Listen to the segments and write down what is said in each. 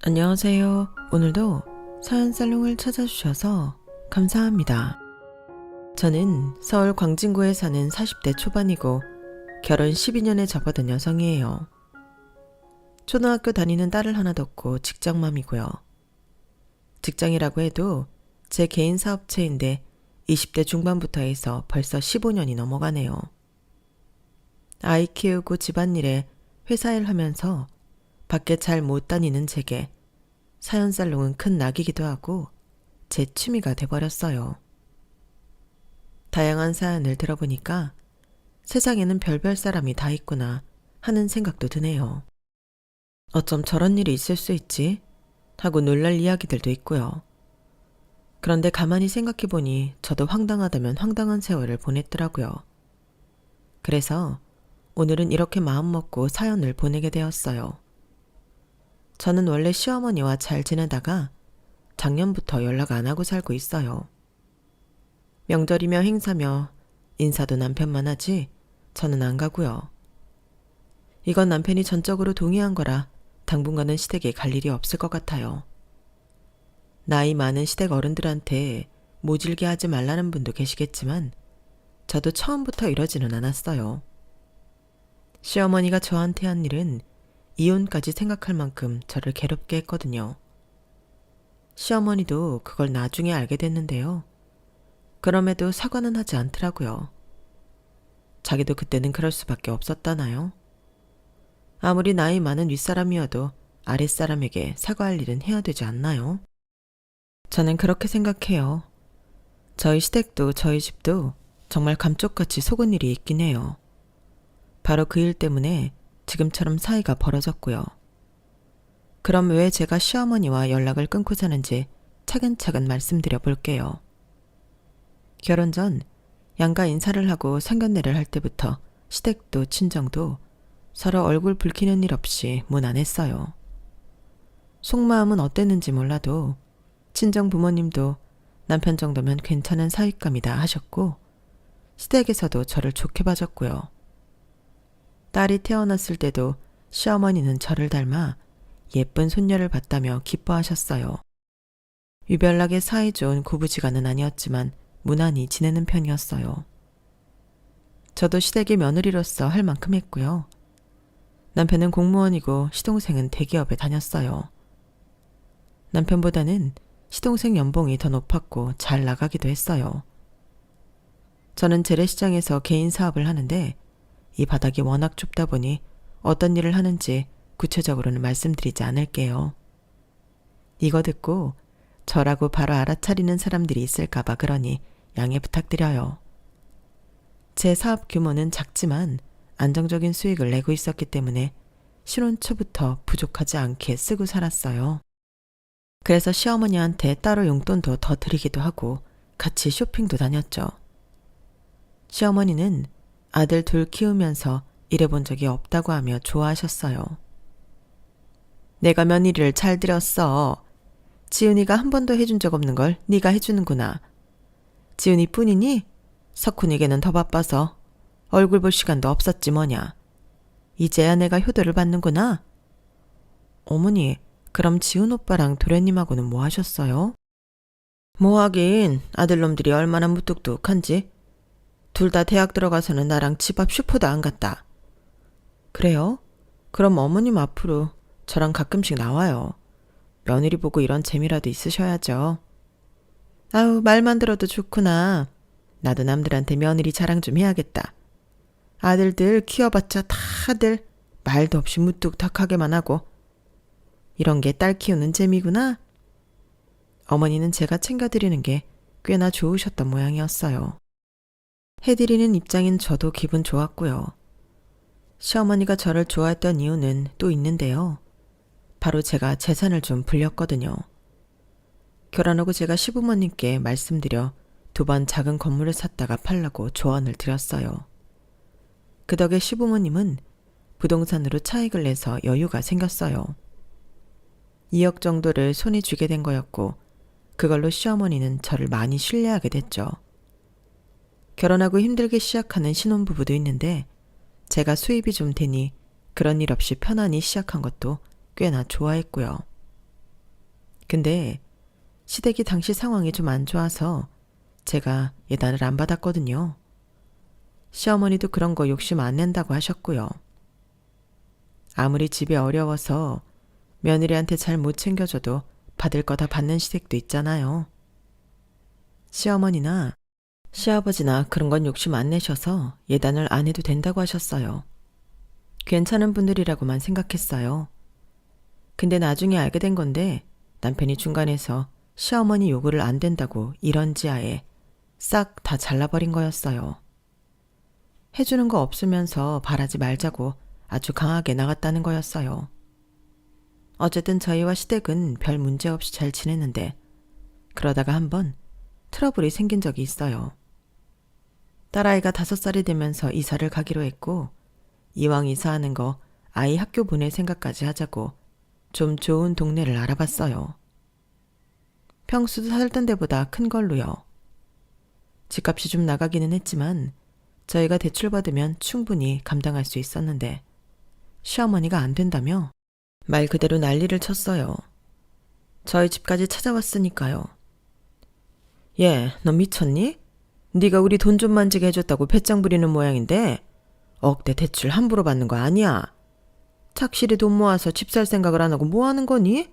안녕하세요. 오늘도 사연살롱을 찾아주셔서 감사합니다. 저는 서울 광진구에 사는 40대 초반이고 결혼 12년에 접어든 여성이에요. 초등학교 다니는 딸을 하나 뒀고 직장맘이고요. 직장이라고 해도 제 개인 사업체인데 20대 중반부터 해서 벌써 15년이 넘어가네요. 아이 키우고 집안일에 회사 일 하면서 밖에 잘 못 다니는 제게 사연살롱은 큰 낙이기도 하고 제 취미가 돼버렸어요. 다양한 사연을 들어보니까 세상에는 별별 사람이 다 있구나 하는 생각도 드네요. 어쩜 저런 일이 있을 수 있지? 하고 놀랄 이야기들도 있고요. 그런데 가만히 생각해보니 저도 황당하다면 황당한 세월을 보냈더라고요. 그래서 오늘은 이렇게 마음먹고 사연을 보내게 되었어요. 저는 원래 시어머니와 잘 지내다가 작년부터 연락 안 하고 살고 있어요. 명절이며 행사며 인사도 남편만 하지 저는 안 가고요. 이건 남편이 전적으로 동의한 거라 당분간은 시댁에 갈 일이 없을 것 같아요. 나이 많은 시댁 어른들한테 모질게 하지 말라는 분도 계시겠지만 저도 처음부터 이러지는 않았어요. 시어머니가 저한테 한 일은 이혼까지 생각할 만큼 저를 괴롭게 했거든요. 시어머니도 그걸 나중에 알게 됐는데요. 그럼에도 사과는 하지 않더라고요. 자기도 그때는 그럴 수밖에 없었다나요? 아무리 나이 많은 윗사람이어도 아랫사람에게 사과할 일은 해야 되지 않나요? 저는 그렇게 생각해요. 저희 시댁도 저희 집도 정말 감쪽같이 속은 일이 있긴 해요. 바로 그 일 때문에 지금처럼 사이가 벌어졌고요. 그럼 왜 제가 시어머니와 연락을 끊고 사는지 차근차근 말씀드려 볼게요. 결혼 전 양가 인사를 하고 상견례를 할 때부터 시댁도 친정도 서로 얼굴 붉히는 일 없이 무난했어요. 속마음은 어땠는지 몰라도 친정 부모님도 남편 정도면 괜찮은 사윗감이다 하셨고 시댁에서도 저를 좋게 봐줬고요. 딸이 태어났을 때도 시어머니는 저를 닮아 예쁜 손녀를 봤다며 기뻐하셨어요. 유별나게 사이 좋은 고부지간은 아니었지만 무난히 지내는 편이었어요. 저도 시댁의 며느리로서 할 만큼 했고요. 남편은 공무원이고 시동생은 대기업에 다녔어요. 남편보다는 시동생 연봉이 더 높았고 잘 나가기도 했어요. 저는 재래시장에서 개인 사업을 하는데 이 바닥이 워낙 좁다 보니 어떤 일을 하는지 구체적으로는 말씀드리지 않을게요. 이거 듣고 저라고 바로 알아차리는 사람들이 있을까봐 그러니 양해 부탁드려요. 제 사업 규모는 작지만 안정적인 수익을 내고 있었기 때문에 신혼 초부터 부족하지 않게 쓰고 살았어요. 그래서 시어머니한테 따로 용돈도 더 드리기도 하고 같이 쇼핑도 다녔죠. 시어머니는 아들 둘 키우면서 일해본 적이 없다고 하며 좋아하셨어요. 내가 며느리를 잘 들였어. 지은이가 한 번도 해준 적 없는 걸 네가 해주는구나. 지은이 뿐이니? 석훈이게는 더 바빠서 얼굴 볼 시간도 없었지 뭐냐. 이제야 내가 효도를 받는구나. 어머니, 그럼 지은 오빠랑 도련님하고는 뭐 하셨어요? 뭐 하긴 아들놈들이 얼마나 무뚝뚝한지. 둘 다 대학 들어가서는 나랑 집 앞 슈퍼도 안 갔다. 그래요? 그럼 어머님 앞으로 저랑 가끔씩 나와요. 며느리 보고 이런 재미라도 있으셔야죠. 아우, 말만 들어도 좋구나. 나도 남들한테 며느리 자랑 좀 해야겠다. 아들들 키워봤자 다들 말도 없이 무뚝뚝하게만 하고. 이런 게 딸 키우는 재미구나. 어머니는 제가 챙겨드리는 게 꽤나 좋으셨던 모양이었어요. 해드리는 입장인 저도 기분 좋았고요. 시어머니가 저를 좋아했던 이유는 또 있는데요. 바로 제가 재산을 좀 불렸거든요. 결혼하고 제가 시부모님께 말씀드려 2번 작은 건물을 샀다가 팔라고 조언을 드렸어요. 그 덕에 시부모님은 부동산으로 차익을 내서 여유가 생겼어요. 2억 정도를 손에 쥐게 된 거였고 그걸로 시어머니는 저를 많이 신뢰하게 됐죠. 결혼하고 힘들게 시작하는 신혼부부도 있는데 제가 수입이 좀 되니 그런 일 없이 편안히 시작한 것도 꽤나 좋아했고요. 근데 시댁이 당시 상황이 좀 안 좋아서 제가 예단을 안 받았거든요. 시어머니도 그런 거 욕심 안 낸다고 하셨고요. 아무리 집이 어려워서 며느리한테 잘 못 챙겨줘도 받을 거 다 받는 시댁도 있잖아요. 시어머니나 시아버지나 그런 건 욕심 안 내셔서 예단을 안 해도 된다고 하셨어요. 괜찮은 분들이라고만 생각했어요. 근데 나중에 알게 된 건데 남편이 중간에서 시어머니 요구를 안 된다고 이런지하에 싹 다 잘라버린 거였어요. 해주는 거 없으면서 바라지 말자고 아주 강하게 나갔다는 거였어요. 어쨌든 저희와 시댁은 별 문제 없이 잘 지냈는데 그러다가 한번 트러블이 생긴 적이 있어요. 딸아이가 5살이 되면서 이사를 가기로 했고 이왕 이사하는 거 아이 학교 보낼 생각까지 하자고 좀 좋은 동네를 알아봤어요. 평수도 살던 데보다 큰 걸로요. 집값이 좀 나가기는 했지만 저희가 대출받으면 충분히 감당할 수 있었는데 시어머니가 안 된다며 말 그대로 난리를 쳤어요. 저희 집까지 찾아왔으니까요. 얘, 너 미쳤니? 네가 우리 돈 좀 만지게 해줬다고 배짱 부리는 모양인데 억대 대출 함부로 받는 거 아니야. 착실히 돈 모아서 집 살 생각을 안 하고 뭐 하는 거니?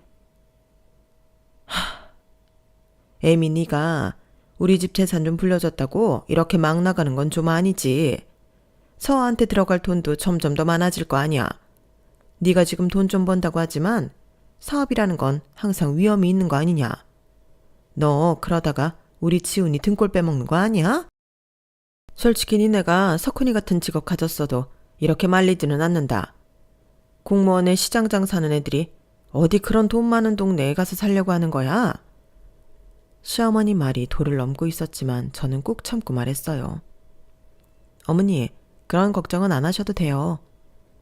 애미 네가 우리 집 재산 좀 불려줬다고 이렇게 막 나가는 건 좀 아니지. 서아한테 들어갈 돈도 점점 더 많아질 거 아니야. 네가 지금 돈 좀 번다고 하지만 사업이라는 건 항상 위험이 있는 거 아니냐. 너 그러다가 우리 지훈이 등골 빼먹는 거 아니야? 솔직히 니네가 석훈이 같은 직업 가졌어도 이렇게 말리지는 않는다. 공무원에 시장장 사는 애들이 어디 그런 돈 많은 동네에 가서 살려고 하는 거야? 시어머니 말이 도를 넘고 있었지만 저는 꾹 참고 말했어요. 어머니, 그런 걱정은 안 하셔도 돼요.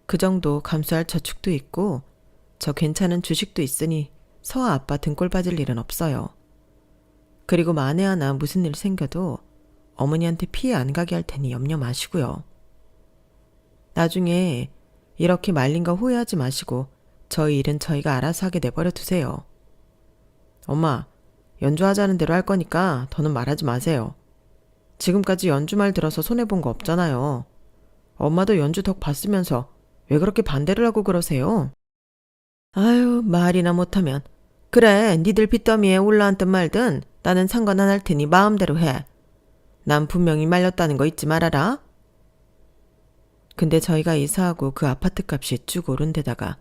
그 정도 감수할 저축도 있고 저 괜찮은 주식도 있으니 서아 아빠 등골 빠질 일은 없어요. 그리고 만에 하나 무슨 일 생겨도 어머니한테 피해 안 가게 할 테니 염려 마시고요. 나중에 이렇게 말린 거 후회하지 마시고 저희 일은 저희가 알아서 하게 내버려 두세요. 엄마, 연주하자는 대로 할 거니까 더는 말하지 마세요. 지금까지 연주 말 들어서 손해본 거 없잖아요. 엄마도 연주 덕 봤으면서 왜 그렇게 반대를 하고 그러세요? 아유, 말이나 못하면. 그래, 니들 빚더미에 올라앉든 말든 나는 상관 안 할 테니 마음대로 해. 난 분명히 말렸다는 거 잊지 말아라. 근데 저희가 이사하고 그 아파트 값이 쭉 오른 데다가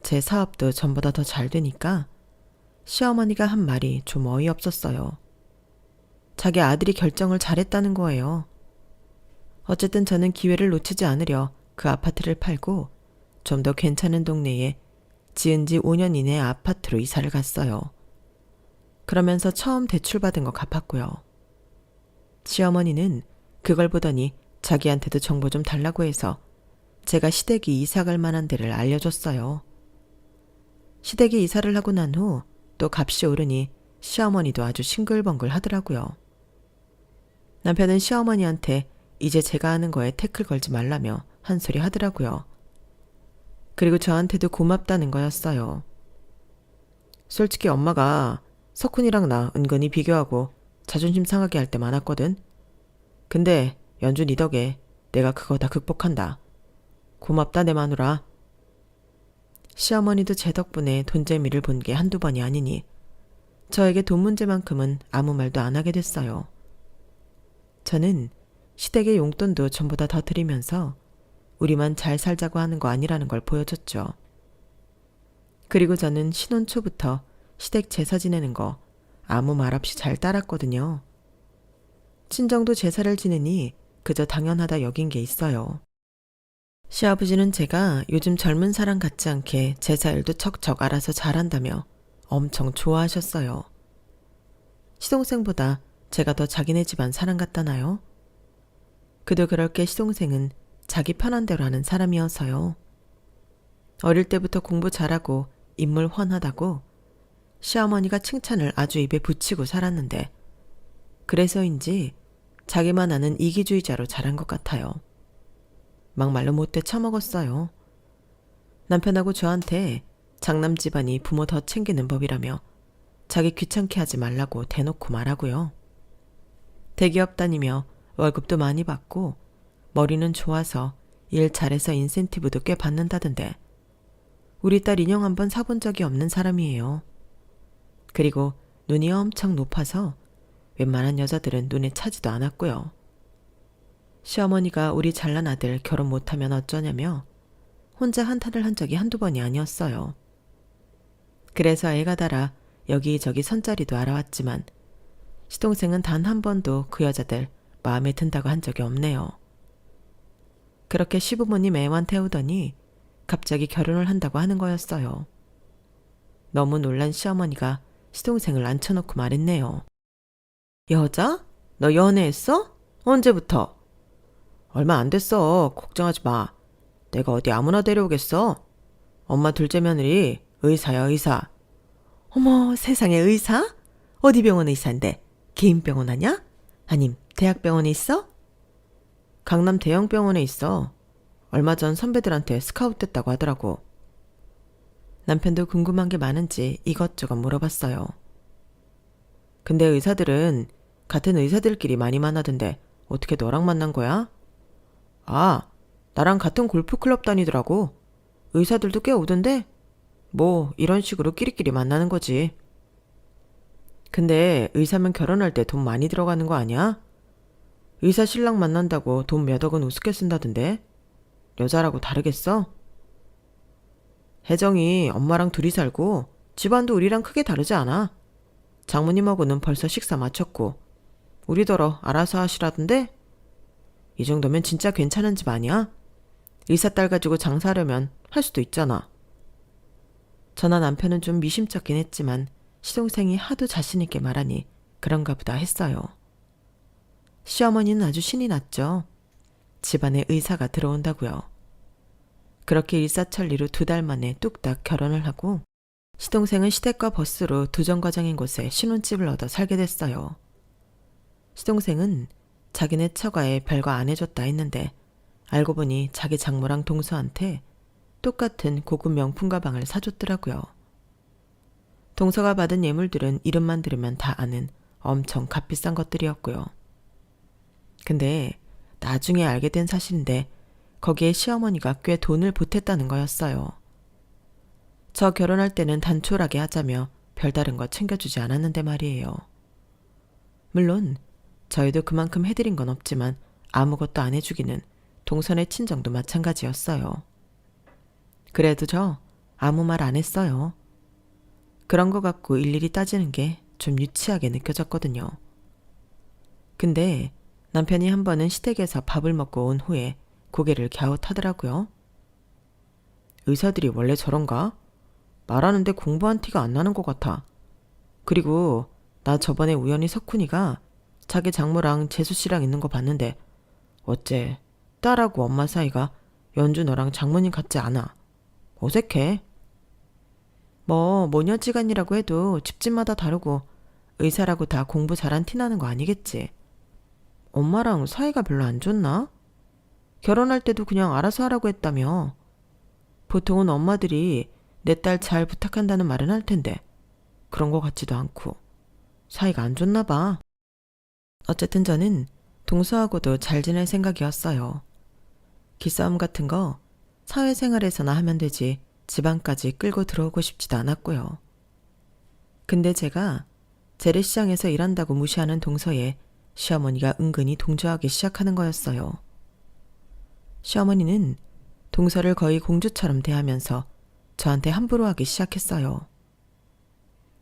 제 사업도 전보다 더 잘 되니까 시어머니가 한 말이 좀 어이없었어요. 자기 아들이 결정을 잘했다는 거예요. 어쨌든 저는 기회를 놓치지 않으려 그 아파트를 팔고 좀 더 괜찮은 동네에 지은 지 5년 이내 아파트로 이사를 갔어요. 그러면서 처음 대출받은 거 갚았고요. 시어머니는 그걸 보더니 자기한테도 정보 좀 달라고 해서 제가 시댁이 이사 갈 만한 데를 알려줬어요. 시댁이 이사를 하고 난 후 또 값이 오르니 시어머니도 아주 싱글벙글 하더라고요. 남편은 시어머니한테 이제 제가 하는 거에 태클 걸지 말라며 한 소리 하더라고요. 그리고 저한테도 고맙다는 거였어요. 솔직히 엄마가 석훈이랑 나 은근히 비교하고 자존심 상하게 할 때 많았거든. 근데 연주 니 덕에 내가 그거 다 극복한다. 고맙다 내 마누라. 시어머니도 제 덕분에 돈재미를 본 게 한두 번이 아니니 저에게 돈 문제만큼은 아무 말도 안 하게 됐어요. 저는 시댁의 용돈도 전보다 더 드리면서 우리만 잘 살자고 하는 거 아니라는 걸 보여줬죠. 그리고 저는 신혼 초부터 시댁 제사 지내는 거 아무 말 없이 잘 따랐거든요. 친정도 제사를 지내니 그저 당연하다 여긴 게 있어요. 시아버지는 제가 요즘 젊은 사람 같지 않게 제사일도 척척 알아서 잘한다며 엄청 좋아하셨어요. 시동생보다 제가 더 자기네 집안 사람 같다나요? 그도 그럴 게 시동생은 자기 편한 대로 하는 사람이어서요. 어릴 때부터 공부 잘하고 인물 훤하다고 시어머니가 칭찬을 아주 입에 붙이고 살았는데 그래서인지 자기만 아는 이기주의자로 자란 것 같아요. 막말로 못돼 처먹었어요. 남편하고 저한테 장남 집안이 부모 더 챙기는 법이라며 자기 귀찮게 하지 말라고 대놓고 말하고요. 대기업 다니며 월급도 많이 받고 머리는 좋아서 일 잘해서 인센티브도 꽤 받는다던데 우리 딸 인형 한번 사본 적이 없는 사람이에요. 그리고 눈이 엄청 높아서 웬만한 여자들은 눈에 차지도 않았고요. 시어머니가 우리 잘난 아들 결혼 못하면 어쩌냐며 혼자 한탄을 한 적이 한두 번이 아니었어요. 그래서 애가 달아 여기저기 선자리도 알아왔지만 시동생은 단 한 번도 그 여자들 마음에 든다고 한 적이 없네요. 그렇게 시부모님 애만 태우더니 갑자기 결혼을 한다고 하는 거였어요. 너무 놀란 시어머니가 시동생을 앉혀놓고 말했네요. 여자? 너 연애했어? 언제부터? 얼마 안 됐어. 걱정하지 마. 내가 어디 아무나 데려오겠어? 엄마 둘째 며느리 의사야, 의사. 어머, 세상에 의사? 어디 병원 의사인데? 개인 병원 하냐? 아님 대학병원에 있어? 강남 대형병원에 있어. 얼마 전 선배들한테 스카우트 됐다고 하더라고. 남편도 궁금한 게 많은지 이것저것 물어봤어요. 근데 의사들은 같은 의사들끼리 많이 만나던데 어떻게 너랑 만난 거야? 아, 나랑 같은 골프클럽 다니더라고. 의사들도 꽤 오던데? 뭐 이런 식으로 끼리끼리 만나는 거지. 근데 의사면 결혼할 때 돈 많이 들어가는 거 아니야? 의사 신랑 만난다고 돈 몇 억은 우습게 쓴다던데? 여자라고 다르겠어? 혜정이 엄마랑 둘이 살고 집안도 우리랑 크게 다르지 않아. 장모님하고는 벌써 식사 마쳤고 우리더러 알아서 하시라던데? 이 정도면 진짜 괜찮은 집 아니야? 의사 딸 가지고 장사하려면 할 수도 있잖아. 저나 남편은 좀 미심쩍긴 했지만 시동생이 하도 자신있게 말하니 그런가 보다 했어요. 시어머니는 아주 신이 났죠. 집안에 의사가 들어온다고요. 그렇게 일사천리로 2달 만에 뚝딱 결혼을 하고 시동생은 시댁과 버스로 2정거장인 곳에 신혼집을 얻어 살게 됐어요. 시동생은 자기네 처가에 별거 안 해줬다 했는데 알고 보니 자기 장모랑 동서한테 똑같은 고급 명품 가방을 사줬더라고요. 동서가 받은 예물들은 이름만 들으면 다 아는 엄청 값비싼 것들이었고요. 근데 나중에 알게 된 사실인데 거기에 시어머니가 꽤 돈을 보탰다는 거였어요. 저 결혼할 때는 단촐하게 하자며 별다른 거 챙겨주지 않았는데 말이에요. 물론 저희도 그만큼 해드린 건 없지만 아무것도 안 해주기는 동선의 친정도 마찬가지였어요. 그래도 저 아무 말 안 했어요. 그런 거 갖고 일일이 따지는 게 좀 유치하게 느껴졌거든요. 근데 남편이 한 번은 시댁에서 밥을 먹고 온 후에 고개를 갸웃하더라고요. 의사들이 원래 저런가? 말하는데 공부한 티가 안 나는 것 같아. 그리고 나 저번에 우연히 석훈이가 자기 장모랑 재수씨랑 있는 거 봤는데 어째 딸하고 엄마 사이가 연주 너랑 장모님 같지 않아. 어색해. 뭐 모녀지간이라고 해도 집집마다 다르고 의사라고 다 공부 잘한 티 나는 거 아니겠지. 엄마랑 사이가 별로 안 좋나? 결혼할 때도 그냥 알아서 하라고 했다며. 보통은 엄마들이 내 딸 잘 부탁한다는 말은 할 텐데 그런 거 같지도 않고 사이가 안 좋나 봐. 어쨌든 저는 동서하고도 잘 지낼 생각이었어요. 기싸움 같은 거 사회생활에서나 하면 되지 집안까지 끌고 들어오고 싶지도 않았고요. 근데 제가 재래시장에서 일한다고 무시하는 동서에 시어머니가 은근히 동조하기 시작하는 거였어요. 시어머니는 동서를 거의 공주처럼 대하면서 저한테 함부로 하기 시작했어요.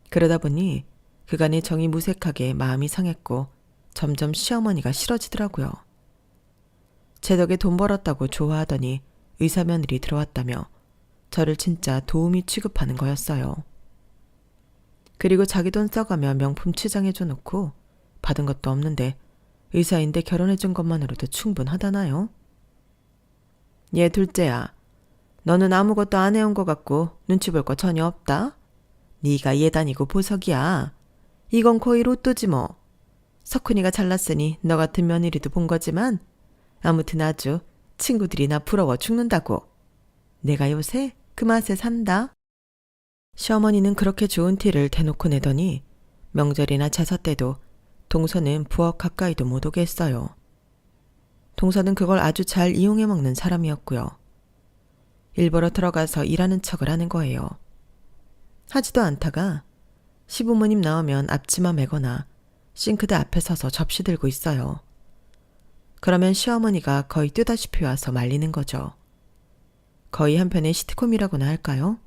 그러다 보니 그간의 정이 무색하게 마음이 상했고 점점 시어머니가 싫어지더라고요. 제 덕에 돈 벌었다고 좋아하더니 의사 며느리 들어왔다며 저를 진짜 도우미 취급하는 거였어요. 그리고 자기 돈 써가며 명품 치장해줘 놓고 받은 것도 없는데 의사인데 결혼해준 것만으로도 충분하다나요? 얘 둘째야, 너는 아무것도 안 해온 것 같고 눈치 볼 거 전혀 없다. 네가 예단이고 보석이야. 이건 거의 로또지 뭐. 석훈이가 잘났으니 너 같은 며느리도 본 거지만 아무튼 아주 친구들이 나 부러워 죽는다고. 내가 요새 그 맛에 산다. 시어머니는 그렇게 좋은 티를 대놓고 내더니 명절이나 제사 때도 동서는 부엌 가까이도 못 오게 했어요. 동서는 그걸 아주 잘 이용해 먹는 사람이었고요. 일부러 들어가서 일하는 척을 하는 거예요. 하지도 않다가 시부모님 나오면 앞치마 매거나 싱크대 앞에 서서 접시 들고 있어요. 그러면 시어머니가 거의 뜨다시피 와서 말리는 거죠. 거의 한편의 시트콤이라고나 할까요?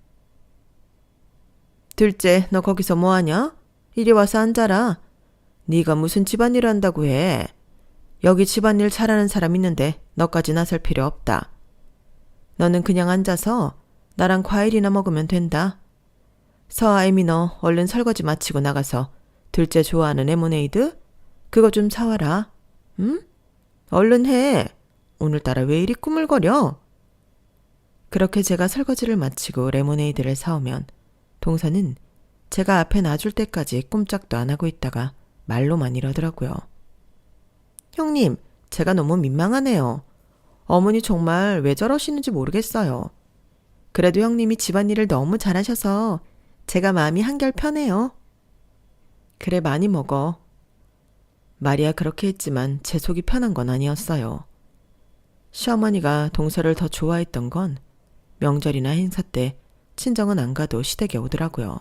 둘째, 너 거기서 뭐하냐? 이리 와서 앉아라. 네가 무슨 집안일을 한다고 해. 여기 집안일 잘하는 사람 있는데 너까지 나설 필요 없다. 너는 그냥 앉아서 나랑 과일이나 먹으면 된다. 서아애미 너 얼른 설거지 마치고 나가서 둘째 좋아하는 레모네이드? 그거 좀 사와라. 응? 얼른 해. 오늘따라 왜 이리 꾸물거려? 그렇게 제가 설거지를 마치고 레모네이드를 사오면 동서는 제가 앞에 놔줄 때까지 꼼짝도 안 하고 있다가 말로만 이러더라고요. 형님, 제가 너무 민망하네요. 어머니 정말 왜 저러시는지 모르겠어요. 그래도 형님이 집안일을 너무 잘하셔서 제가 마음이 한결 편해요. 그래, 많이 먹어. 말이야 그렇게 했지만 제 속이 편한 건 아니었어요. 시어머니가 동서를 더 좋아했던 건 명절이나 행사 때 친정은 안 가도 시댁에 오더라고요.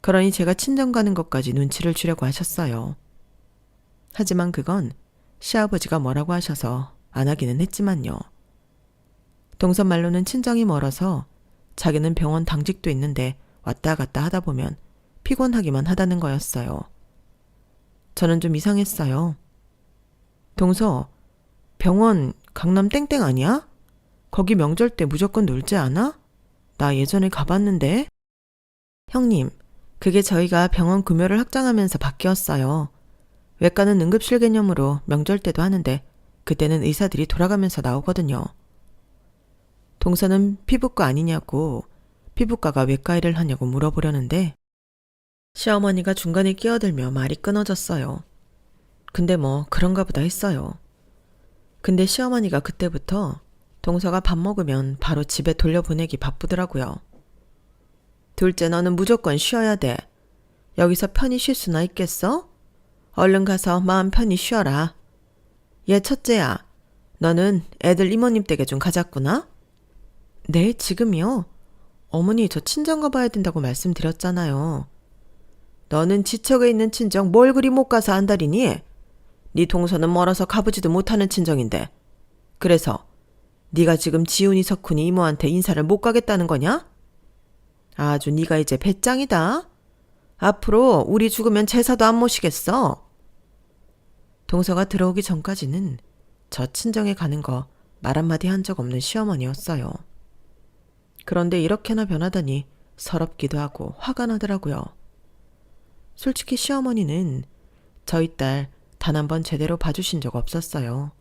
그러니 제가 친정 가는 것까지 눈치를 주려고 하셨어요. 하지만 그건 시아버지가 뭐라고 하셔서 안 하기는 했지만요. 동서 말로는 친정이 멀어서 자기는 병원 당직도 있는데 왔다 갔다 하다 보면 피곤하기만 하다는 거였어요. 저는 좀 이상했어요. 동서, 병원 강남 땡땡 아니야? 거기 명절 때 무조건 놀지 않아? 나 예전에 가봤는데. 형님, 그게 저희가 병원 금요를 확장하면서 바뀌었어요. 외과는 응급실 개념으로 명절 때도 하는데 그때는 의사들이 돌아가면서 나오거든요. 동서는 피부과 아니냐고 피부과가 외과 일을 하냐고 물어보려는데 시어머니가 중간에 끼어들며 말이 끊어졌어요. 근데 뭐 그런가 보다 했어요. 근데 시어머니가 그때부터 동서가 밥 먹으면 바로 집에 돌려보내기 바쁘더라고요. 둘째, 너는 무조건 쉬어야 돼. 여기서 편히 쉴 수나 있겠어? 얼른 가서 마음 편히 쉬어라. 얘 첫째야, 너는 애들 이모님 댁에 좀 가자꾸나? 네, 지금이요? 어머니, 저 친정 가봐야 된다고 말씀드렸잖아요. 너는 지척에 있는 친정 뭘 그리 못 가서 안달이니? 네 동서는 멀어서 가보지도 못하는 친정인데. 그래서 네가 지금 지훈이 석훈이 이모한테 인사를 못 가겠다는 거냐? 아주 네가 이제 배짱이다. 앞으로 우리 죽으면 제사도 안 모시겠어. 동서가 들어오기 전까지는 저 친정에 가는 거 말 한마디 한 적 없는 시어머니였어요. 그런데 이렇게나 변하다니 서럽기도 하고 화가 나더라고요. 솔직히 시어머니는 저희 딸 단 한 번 제대로 봐주신 적 없었어요.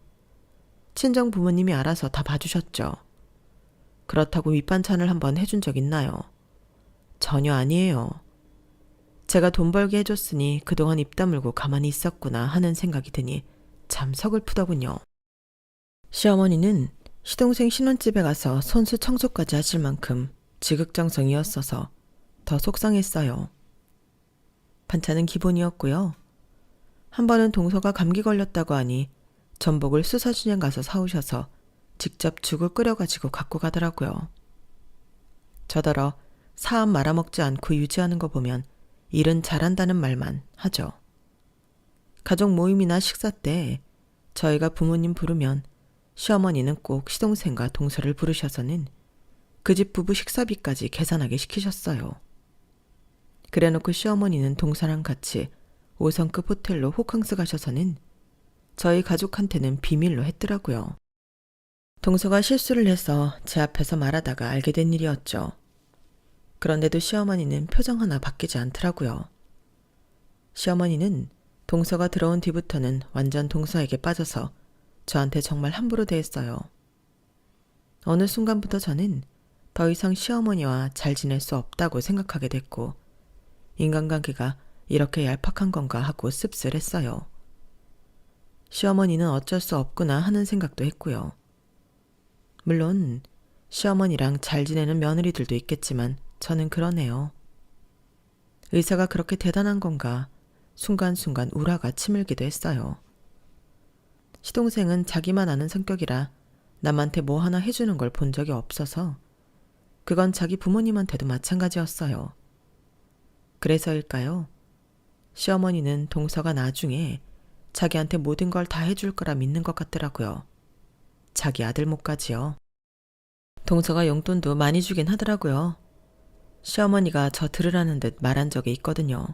친정 부모님이 알아서 다 봐주셨죠. 그렇다고 밑반찬을 한번 해준 적 있나요? 전혀 아니에요. 제가 돈 벌게 해줬으니 그동안 입 다물고 가만히 있었구나 하는 생각이 드니 참 서글프더군요. 시어머니는 시동생 신혼집에 가서 손수 청소까지 하실 만큼 지극정성이었어서 더 속상했어요. 반찬은 기본이었고요. 한 번은 동서가 감기 걸렸다고 하니 전복을 수사시장 가서 사오셔서 직접 죽을 끓여가지고 갖고 가더라고요. 저더러 사업 말아먹지 않고 유지하는 거 보면 일은 잘한다는 말만 하죠. 가족 모임이나 식사 때 저희가 부모님 부르면 시어머니는 꼭 시동생과 동서를 부르셔서는 그 집 부부 식사비까지 계산하게 시키셨어요. 그래놓고 시어머니는 동서랑 같이 5성급 호텔로 호캉스 가셔서는 저희 가족한테는 비밀로 했더라고요. 동서가 실수를 해서 제 앞에서 말하다가 알게 된 일이었죠. 그런데도 시어머니는 표정 하나 바뀌지 않더라고요. 시어머니는 동서가 들어온 뒤부터는 완전 동서에게 빠져서 저한테 정말 함부로 대했어요. 어느 순간부터 저는 더 이상 시어머니와 잘 지낼 수 없다고 생각하게 됐고 인간관계가 이렇게 얄팍한 건가 하고 씁쓸했어요. 시어머니는 어쩔 수 없구나 하는 생각도 했고요. 물론 시어머니랑 잘 지내는 며느리들도 있겠지만 저는 그러네요. 의사가 그렇게 대단한 건가 순간순간 우라가 치밀기도 했어요. 시동생은 자기만 아는 성격이라 남한테 뭐 하나 해주는 걸 본 적이 없어서 그건 자기 부모님한테도 마찬가지였어요. 그래서일까요? 시어머니는 동서가 나중에 자기한테 모든 걸 다 해줄 거라 믿는 것 같더라고요. 자기 아들 목까지요. 동서가 용돈도 많이 주긴 하더라고요. 시어머니가 저 들으라는 듯 말한 적이 있거든요.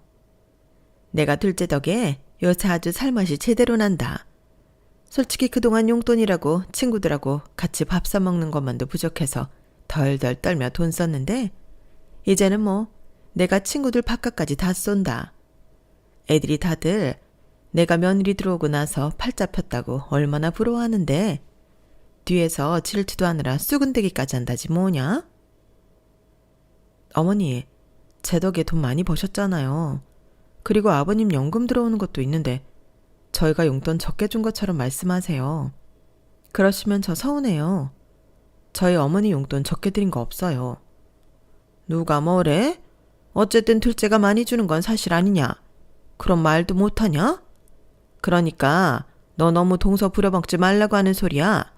내가 둘째 덕에 요새 아주 살맛이 제대로 난다. 솔직히 그동안 용돈이라고 친구들하고 같이 밥 사 먹는 것만도 부족해서 덜덜 떨며 돈 썼는데 이제는 뭐 내가 친구들 밥값까지 다 쏜다. 애들이 다들 내가 며느리 들어오고 나서 팔자 폈다고 얼마나 부러워하는데 뒤에서 질투도 하느라 쑥은대기까지 한다지 뭐냐? 어머니, 제 덕에 돈 많이 버셨잖아요. 그리고 아버님 연금 들어오는 것도 있는데 저희가 용돈 적게 준 것처럼 말씀하세요. 그러시면 저 서운해요. 저희 어머니 용돈 적게 드린 거 없어요. 누가 뭐래? 어쨌든 둘째가 많이 주는 건 사실 아니냐? 그런 말도 못하냐? 그러니까 너 너무 동서 부려먹지 말라고 하는 소리야.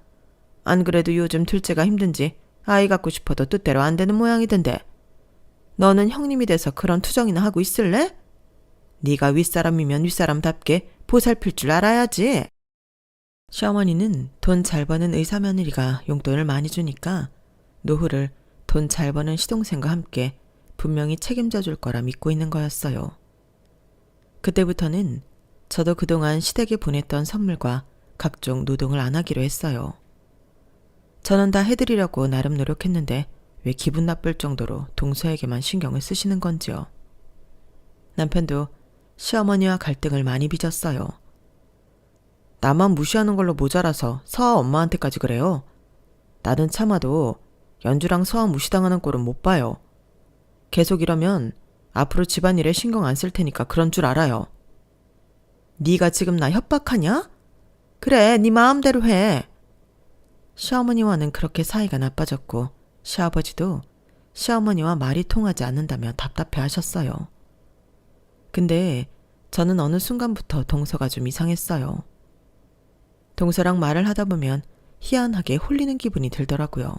안 그래도 요즘 둘째가 힘든지 아이 갖고 싶어도 뜻대로 안 되는 모양이던데. 너는 형님이 돼서 그런 투정이나 하고 있을래? 네가 윗사람이면 윗사람답게 보살필 줄 알아야지. 시어머니는 돈 잘 버는 의사 며느리가 용돈을 많이 주니까 노후를 돈 잘 버는 시동생과 함께 분명히 책임져 줄 거라 믿고 있는 거였어요. 그때부터는 저도 그동안 시댁에 보냈던 선물과 각종 노동을 안 하기로 했어요. 저는 다 해드리려고 나름 노력했는데 왜 기분 나쁠 정도로 동서에게만 신경을 쓰시는 건지요. 남편도 시어머니와 갈등을 많이 빚었어요. 나만 무시하는 걸로 모자라서 서아 엄마한테까지 그래요. 나는 참아도 연주랑 서아 무시당하는 꼴은 못 봐요. 계속 이러면 앞으로 집안일에 신경 안 쓸 테니까 그런 줄 알아요. 네가 지금 나 협박하냐? 그래, 네 마음대로 해. 시어머니와는 그렇게 사이가 나빠졌고 시아버지도 시어머니와 말이 통하지 않는다며 답답해 하셨어요. 근데 저는 어느 순간부터 동서가 좀 이상했어요. 동서랑 말을 하다 보면 희한하게 홀리는 기분이 들더라고요.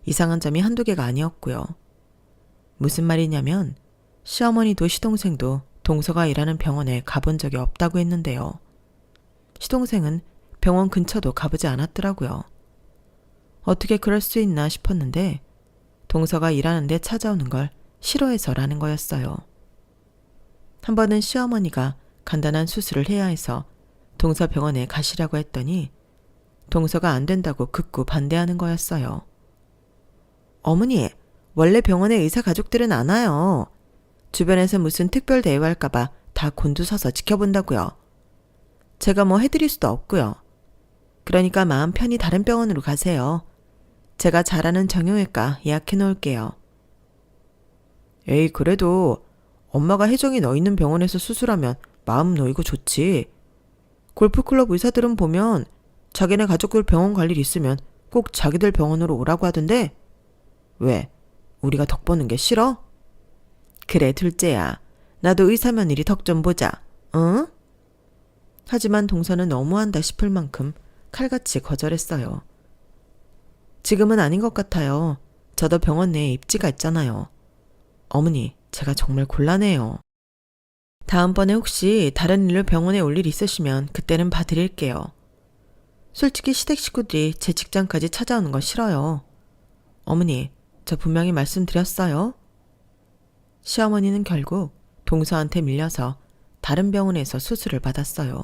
이상한 점이 한두 개가 아니었고요. 무슨 말이냐면 시어머니도 시동생도 동서가 일하는 병원에 가본 적이 없다고 했는데요. 시동생은 병원 근처도 가보지 않았더라고요. 어떻게 그럴 수 있나 싶었는데 동서가 일하는데 찾아오는 걸 싫어해서라는 거였어요. 한 번은 시어머니가 간단한 수술을 해야 해서 동서 병원에 가시라고 했더니 동서가 안 된다고 극구 반대하는 거였어요. 어머니, 원래 병원에 의사 가족들은 안 와요. 주변에서 무슨 특별 대우할까봐 다 곤두서서 지켜본다고요. 제가 뭐 해드릴 수도 없고요. 그러니까 마음 편히 다른 병원으로 가세요. 제가 잘 아는 정형외과 예약해 놓을게요. 에이, 그래도 엄마가 혜정이 너 있는 병원에서 수술하면 마음 놓이고 좋지. 골프클럽 의사들은 보면 자기네 가족들 병원 갈 일 있으면 꼭 자기들 병원으로 오라고 하던데 왜? 우리가 덕 보는 게 싫어? 그래, 둘째야. 나도 의사 며느리 덕 좀 보자. 응? 하지만 동서는 너무한다 싶을 만큼 칼같이 거절했어요. 지금은 아닌 것 같아요. 저도 병원 내에 입지가 있잖아요. 어머니, 제가 정말 곤란해요. 다음번에 혹시 다른 일로 병원에 올 일 있으시면 그때는 봐드릴게요. 솔직히 시댁 식구들이 제 직장까지 찾아오는 거 싫어요. 어머니, 저 분명히 말씀드렸어요. 시어머니는 결국 동서한테 밀려서 다른 병원에서 수술을 받았어요.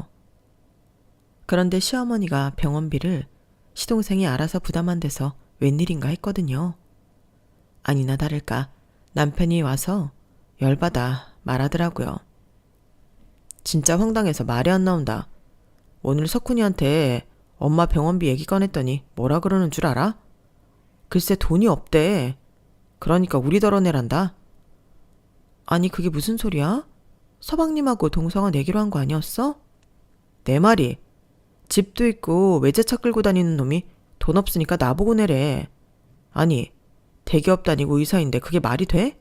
그런데 시어머니가 병원비를 시동생이 알아서 부담한 데서 웬일인가 했거든요. 아니나 다를까 남편이 와서 열받아 말하더라고요. 진짜 황당해서 말이 안 나온다. 오늘 석훈이한테 엄마 병원비 얘기 꺼냈더니 뭐라 그러는 줄 알아? 글쎄 돈이 없대. 그러니까 우리 덜어내란다. 아니 그게 무슨 소리야? 서방님하고 동서가 내기로 한 거 아니었어? 내 말이. 집도 있고 외제차 끌고 다니는 놈이 돈 없으니까 나보고 내래. 아니 대기업 다니고 의사인데 그게 말이 돼?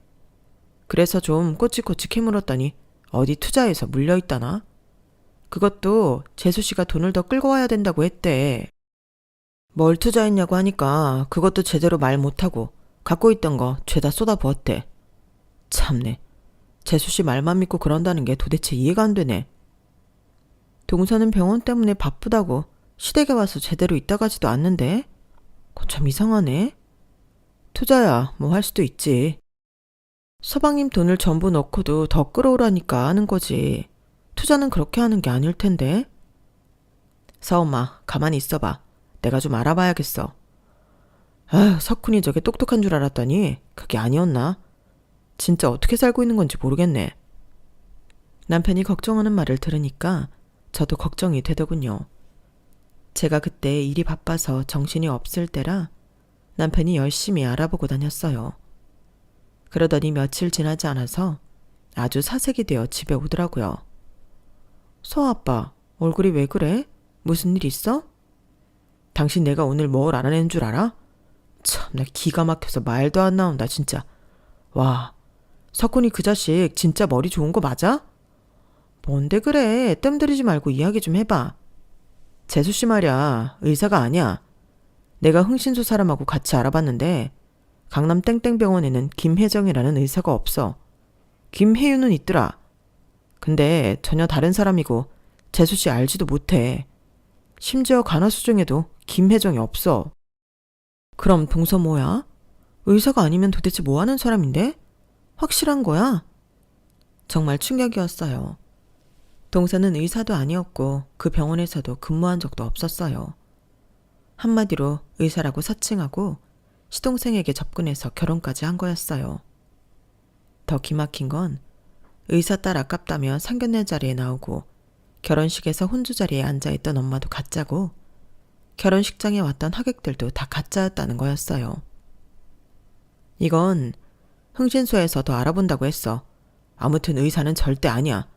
그래서 좀 꼬치꼬치 캐물었더니 어디 투자해서 물려있다나? 그것도 재수씨가 돈을 더 끌고 와야 된다고 했대. 뭘 투자했냐고 하니까 그것도 제대로 말 못하고 갖고 있던 거 죄다 쏟아부었대. 참네. 재수씨 말만 믿고 그런다는 게 도대체 이해가 안 되네. 동서는 병원 때문에 바쁘다고 시댁에 와서 제대로 있다 가지도 않는데? 그거 참 이상하네. 투자야 뭐 할 수도 있지. 서방님 돈을 전부 넣고도 더 끌어오라니까 하는 거지. 투자는 그렇게 하는 게 아닐 텐데. 서엄마 가만히 있어봐. 내가 좀 알아봐야겠어. 아휴 석훈이 저게 똑똑한 줄 알았더니 그게 아니었나? 진짜 어떻게 살고 있는 건지 모르겠네. 남편이 걱정하는 말을 들으니까 저도 걱정이 되더군요. 제가 그때 일이 바빠서 정신이 없을 때라 남편이 열심히 알아보고 다녔어요. 그러더니 며칠 지나지 않아서 아주 사색이 되어 집에 오더라고요. 서아빠, 얼굴이 왜 그래? 무슨 일 있어? 당신 내가 오늘 뭘 알아낸 줄 알아? 참나 기가 막혀서 말도 안 나온다 진짜. 와, 석훈이 그 자식 진짜 머리 좋은 거 맞아? 뭔데 그래? 뜸 들이지 말고 이야기 좀 해봐. 재수씨 말이야, 의사가 아니야. 내가 흥신소 사람하고 같이 알아봤는데 강남 땡땡병원에는 김혜정이라는 의사가 없어. 김혜윤은 있더라. 근데 전혀 다른 사람이고 재수씨 알지도 못해. 심지어 간호수 중에도 김혜정이 없어. 그럼 동서 뭐야? 의사가 아니면 도대체 뭐 하는 사람인데? 확실한 거야? 정말 충격이었어요. 동서는 의사도 아니었고 그 병원에서도 근무한 적도 없었어요. 한마디로 의사라고 사칭하고 시동생에게 접근해서 결혼까지 한 거였어요. 더 기막힌 건 의사 딸 아깝다며 상견례 자리에 나오고 결혼식에서 혼주 자리에 앉아있던 엄마도 가짜고 결혼식장에 왔던 하객들도 다 가짜였다는 거였어요. 이건 흥신소에서 더 알아본다고 했어. 아무튼 의사는 절대 아니야.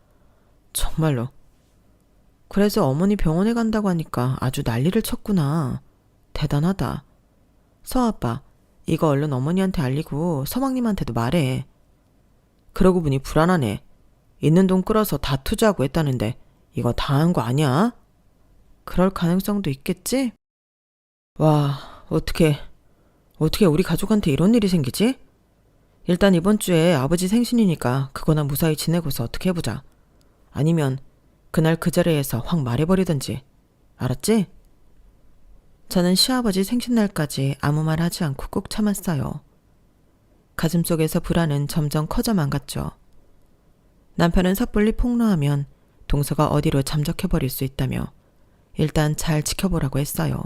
정말로. 그래서 어머니 병원에 간다고 하니까 아주 난리를 쳤구나. 대단하다. 서아빠, 이거 얼른 어머니한테 알리고 서방님한테도 말해. 그러고 보니 불안하네. 있는 돈 끌어서 다 투자하고 했다는데 이거 다 한 거 아니야? 그럴 가능성도 있겠지? 와, 어떻게 우리 가족한테 이런 일이 생기지? 일단 이번 주에 아버지 생신이니까 그거나 무사히 지내고서 어떻게 해보자. 아니면 그날 그 자리에서 확 말해버리든지. 알았지? 저는 시아버지 생신날까지 아무 말 하지 않고 꾹 참았어요. 가슴속에서 불안은 점점 커져만 갔죠. 남편은 섣불리 폭로하면 동서가 어디로 잠적해버릴 수 있다며 일단 잘 지켜보라고 했어요.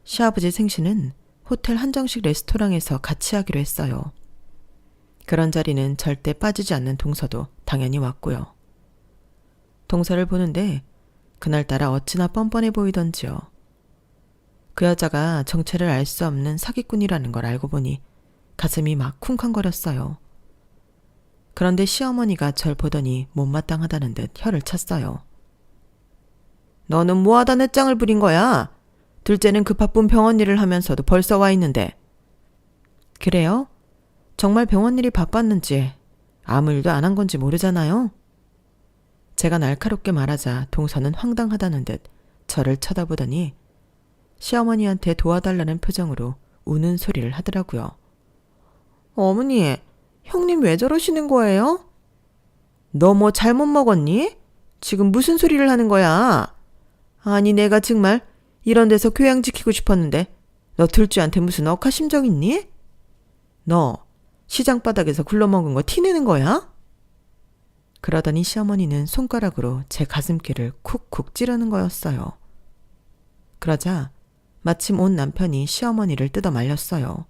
시아버지 생신은 호텔 한정식 레스토랑에서 같이 하기로 했어요. 그런 자리는 절대 빠지지 않는 동서도 당연히 왔고요. 동서를 보는데 그날따라 어찌나 뻔뻔해 보이던지요. 그 여자가 정체를 알 수 없는 사기꾼이라는 걸 알고 보니 가슴이 막 쿵쾅거렸어요. 그런데 시어머니가 절 보더니 못마땅하다는 듯 혀를 찼어요. 너는 뭐하다 넷장을 부린 거야? 둘째는 그 바쁜 병원 일을 하면서도 벌써 와 있는데. 그래요? 정말 병원 일이 바빴는지 아무 일도 안 한 건지 모르잖아요? 제가 날카롭게 말하자 동서는 황당하다는 듯 저를 쳐다보더니 시어머니한테 도와달라는 표정으로 우는 소리를 하더라고요. 어머니, 형님 왜 저러시는 거예요? 너 뭐 잘못 먹었니? 지금 무슨 소리를 하는 거야? 아니 내가 정말 이런 데서 교양 지키고 싶었는데 너 둘째한테 무슨 억하심정 있니? 너 시장 바닥에서 굴러먹은 거 티내는 거야? 그러더니 시어머니는 손가락으로 제 가슴길을 쿡쿡 찌르는 거였어요. 그러자 마침 온 남편이 시어머니를 뜯어 말렸어요.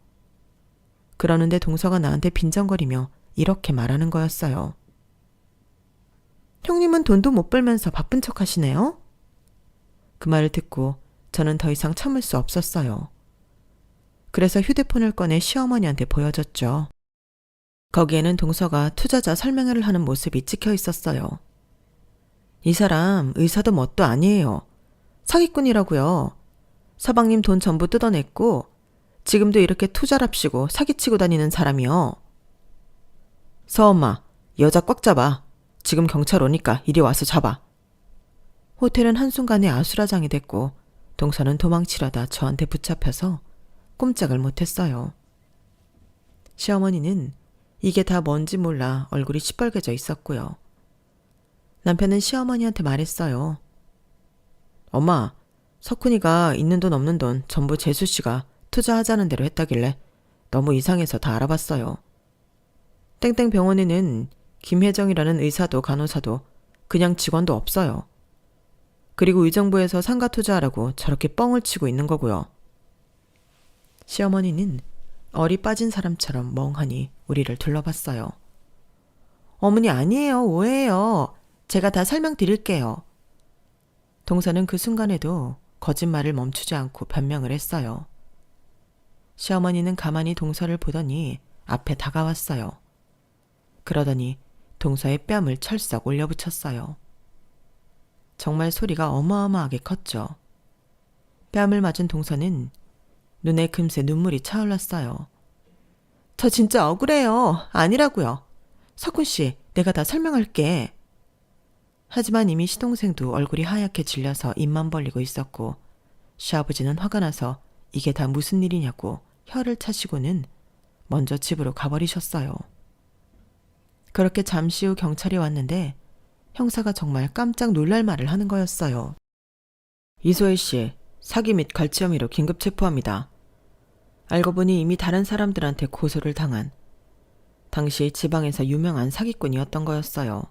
그러는데 동서가 나한테 빈정거리며 이렇게 말하는 거였어요. 형님은 돈도 못 벌면서 바쁜 척 하시네요? 그 말을 듣고 저는 더 이상 참을 수 없었어요. 그래서 휴대폰을 꺼내 시어머니한테 보여줬죠. 거기에는 동서가 투자자 설명회를 하는 모습이 찍혀 있었어요. 이 사람 의사도 뭣도 아니에요. 사기꾼이라고요. 서방님 돈 전부 뜯어냈고 지금도 이렇게 투자랍시고 사기치고 다니는 사람이요. 서엄마, 여자 꽉 잡아. 지금 경찰 오니까 이리 와서 잡아. 호텔은 한순간에 아수라장이 됐고 동서는 도망치려다 저한테 붙잡혀서 꼼짝을 못했어요. 시어머니는 이게 다 뭔지 몰라 얼굴이 시뻘개져 있었고요. 남편은 시어머니한테 말했어요. 엄마, 석훈이가 있는 돈 없는 돈 전부 재수씨가 투자하자는 대로 했다길래 너무 이상해서 다 알아봤어요. 땡땡 병원에는 김혜정이라는 의사도 간호사도 그냥 직원도 없어요. 그리고 의정부에서 상가 투자하라고 저렇게 뻥을 치고 있는 거고요. 시어머니는 얼이 빠진 사람처럼 멍하니 우리를 둘러봤어요. 어머니 아니에요. 오해예요. 제가 다 설명드릴게요. 동서는 그 순간에도 거짓말을 멈추지 않고 변명을 했어요. 시어머니는 가만히 동서를 보더니 앞에 다가왔어요. 그러더니 동서의 뺨을 철썩 올려붙였어요. 정말 소리가 어마어마하게 컸죠. 뺨을 맞은 동서는 눈에 금세 눈물이 차올랐어요. 저 진짜 억울해요. 아니라고요. 석훈씨, 내가 다 설명할게. 하지만 이미 시동생도 얼굴이 하얗게 질려서 입만 벌리고 있었고 시아버지는 화가 나서 이게 다 무슨 일이냐고 혀를 차시고는 먼저 집으로 가버리셨어요. 그렇게 잠시 후 경찰이 왔는데 형사가 정말 깜짝 놀랄 말을 하는 거였어요. 이소혜 씨, 사기 및 갈취 혐의로 긴급 체포합니다. 알고 보니 이미 다른 사람들한테 고소를 당한 당시 지방에서 유명한 사기꾼이었던 거였어요.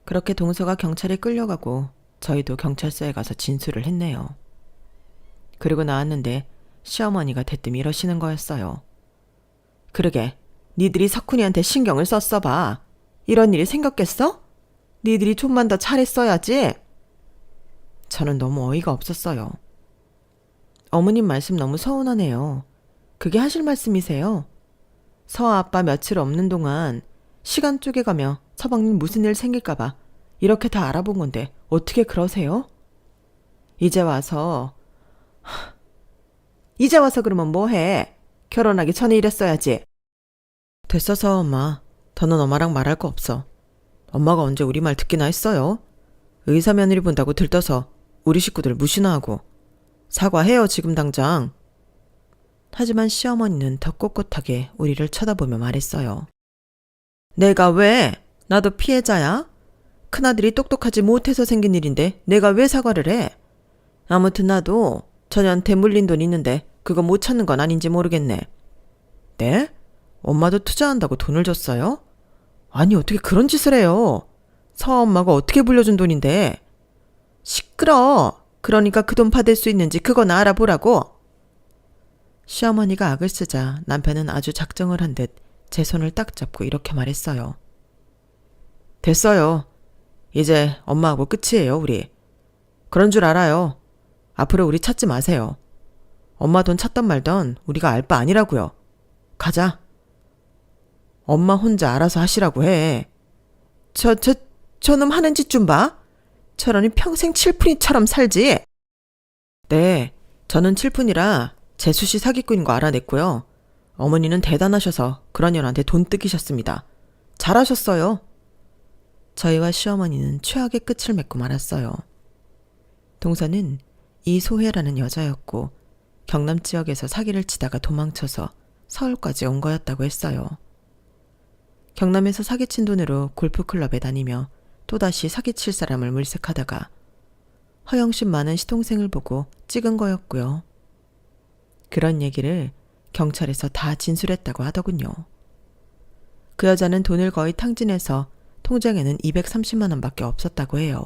그렇게 동서가 경찰에 끌려가고 저희도 경찰서에 가서 진술을 했네요. 그리고 나왔는데 시어머니가 대뜸 이러시는 거였어요. 그러게, 니들이 석훈이한테 신경을 썼어 봐. 이런 일이 생겼겠어? 니들이 좀만 더 잘했어야지. 저는 너무 어이가 없었어요. 어머님 말씀 너무 서운하네요. 그게 하실 말씀이세요? 서아 아빠 며칠 없는 동안 시간 쪼개가며 서방님 무슨 일 생길까봐 이렇게 다 알아본 건데 어떻게 그러세요? 이제 와서 그러면 뭐해? 결혼하기 전에 이랬어야지. 됐어서 엄마. 더는 엄마랑 말할 거 없어. 엄마가 언제 우리 말 듣기나 했어요? 의사 며느리 본다고 들떠서 우리 식구들 무시나 하고. 사과해요 지금 당장. 하지만 시어머니는 더 꼿꼿하게 우리를 쳐다보며 말했어요. 내가 왜? 나도 피해자야? 큰아들이 똑똑하지 못해서 생긴 일인데 내가 왜 사과를 해? 아무튼 나도 전혀한테 물린 돈 있는데 그거 못 찾는 건 아닌지 모르겠네. 네? 엄마도 투자한다고 돈을 줬어요? 아니 어떻게 그런 짓을 해요? 서엄마가 어떻게 불려준 돈인데? 시끄러. 그러니까 그 돈 받을 수 있는지 그건 알아보라고. 시어머니가 악을 쓰자 남편은 아주 작정을 한 듯 제 손을 딱 잡고 이렇게 말했어요. 됐어요. 이제 엄마하고 끝이에요 우리. 그런 줄 알아요. 앞으로 우리 찾지 마세요. 엄마 돈 찾던 말던 우리가 알 바 아니라고요. 가자. 엄마 혼자 알아서 하시라고 해. 저놈 하는 짓 좀 봐. 저러니 평생 칠푼이처럼 살지. 네, 저는 칠푼이라 재수씨 사기꾼인 거 알아냈고요. 어머니는 대단하셔서 그런 년한테 돈 뜯기셨습니다. 잘하셨어요. 저희와 시어머니는 최악의 끝을 맺고 말았어요. 동서는 이소혜라는 여자였고 경남 지역에서 사기를 치다가 도망쳐서 서울까지 온 거였다고 했어요. 경남에서 사기친 돈으로 골프클럽에 다니며 또다시 사기칠 사람을 물색하다가 허영심 많은 시동생을 보고 찍은 거였고요. 그런 얘기를 경찰에서 다 진술했다고 하더군요. 그 여자는 돈을 거의 탕진해서 통장에는 230만 원밖에 없었다고 해요.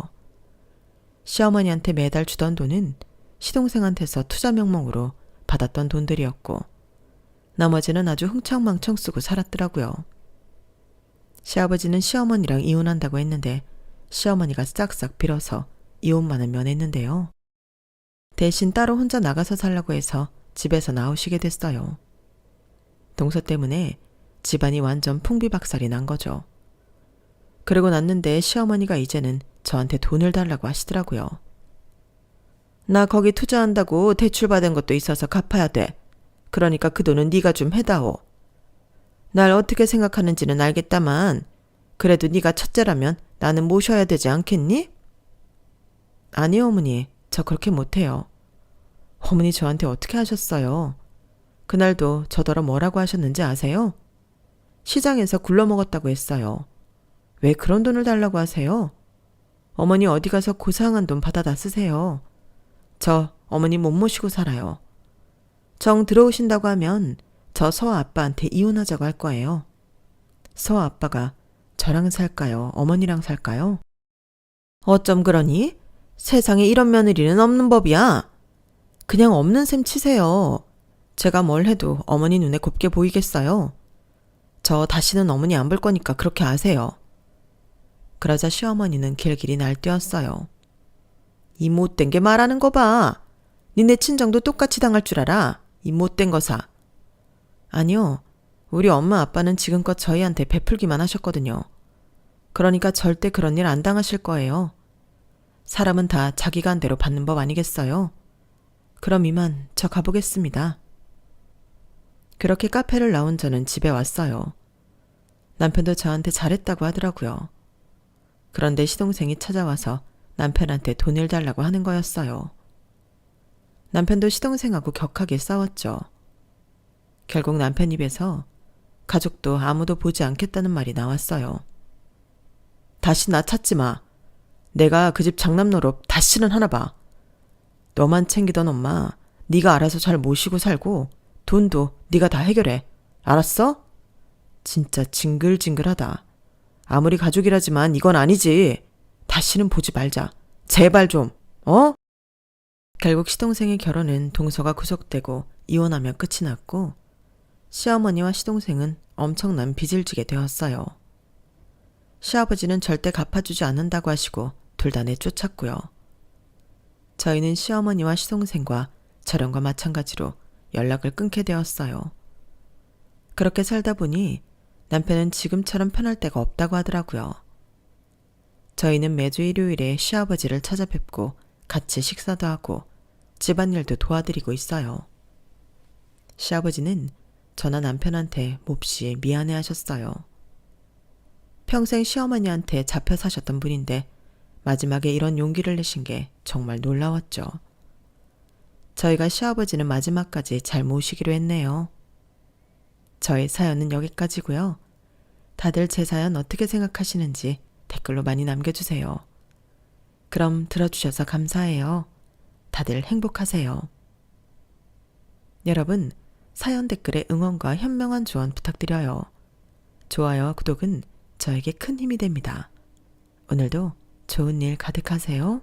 시어머니한테 매달 주던 돈은 시동생한테서 투자 명목으로 받았던 돈들이었고 나머지는 아주 흥청망청 쓰고 살았더라고요. 시아버지는 시어머니랑 이혼한다고 했는데 시어머니가 싹싹 빌어서 이혼만은 면했는데요. 대신 따로 혼자 나가서 살라고 해서 집에서 나오시게 됐어요. 동서 때문에 집안이 완전 풍비박살이 난 거죠. 그러고 났는데 시어머니가 이제는 저한테 돈을 달라고 하시더라고요. 나 거기 투자한다고 대출받은 것도 있어서 갚아야 돼. 그러니까 그 돈은 네가 좀 해다오. 날 어떻게 생각하는지는 알겠다만 그래도 네가 첫째라면 나는 모셔야 되지 않겠니? 아니요, 어머니. 저 그렇게 못해요. 어머니 저한테 어떻게 하셨어요? 그날도 저더러 뭐라고 하셨는지 아세요? 시장에서 굴러먹었다고 했어요. 왜 그런 돈을 달라고 하세요? 어머니 어디 가서 고상한 돈 받아다 쓰세요. 저 어머니 못 모시고 살아요. 정 들어오신다고 하면 저 서아 아빠한테 이혼하자고 할 거예요. 서아 아빠가 저랑 살까요? 어머니랑 살까요? 어쩜 그러니? 세상에 이런 며느리는 없는 법이야. 그냥 없는 셈 치세요. 제가 뭘 해도 어머니 눈에 곱게 보이겠어요. 저 다시는 어머니 안 볼 거니까 그렇게 아세요. 그러자 시어머니는 길길이 날뛰었어요. 이 못된 게 말하는 거 봐. 니네 친정도 똑같이 당할 줄 알아. 이 못된 거사. 아니요. 우리 엄마 아빠는 지금껏 저희한테 베풀기만 하셨거든요. 그러니까 절대 그런 일 안 당하실 거예요. 사람은 다 자기가 한 대로 받는 법 아니겠어요? 그럼 이만 저 가보겠습니다. 그렇게 카페를 나온 저는 집에 왔어요. 남편도 저한테 잘했다고 하더라고요. 그런데 시동생이 찾아와서 남편한테 돈을 달라고 하는 거였어요. 남편도 시동생하고 격하게 싸웠죠. 결국 남편 입에서 가족도 아무도 보지 않겠다는 말이 나왔어요. 다시 나 찾지 마. 내가 그 집 장남 노릇 다시는 하나 봐. 너만 챙기던 엄마 네가 알아서 잘 모시고 살고 돈도 네가 다 해결해. 알았어? 진짜 징글징글하다. 아무리 가족이라지만 이건 아니지. 다시는 보지 말자. 제발 좀. 어? 결국 시동생의 결혼은 동서가 구속되고 이혼하며 끝이 났고 시어머니와 시동생은 엄청난 빚을 지게 되었어요. 시아버지는 절대 갚아주지 않는다고 하시고 둘 다 내쫓았고요. 저희는 시어머니와 시동생과 저령과 마찬가지로 연락을 끊게 되었어요. 그렇게 살다 보니 남편은 지금처럼 편할 때가 없다고 하더라고요. 저희는 매주 일요일에 시아버지를 찾아뵙고 같이 식사도 하고 집안일도 도와드리고 있어요. 시아버지는 저나 남편한테 몹시 미안해 하셨어요. 평생 시어머니한테 잡혀 사셨던 분인데 마지막에 이런 용기를 내신 게 정말 놀라웠죠. 저희가 시아버지는 마지막까지 잘 모시기로 했네요. 저의 사연은 여기까지고요. 다들 제 사연 어떻게 생각하시는지 댓글로 많이 남겨주세요. 그럼 들어주셔서 감사해요. 다들 행복하세요. 여러분, 사연 댓글에 응원과 현명한 조언 부탁드려요. 좋아요와 구독은 저에게 큰 힘이 됩니다. 오늘도 좋은 일 가득하세요.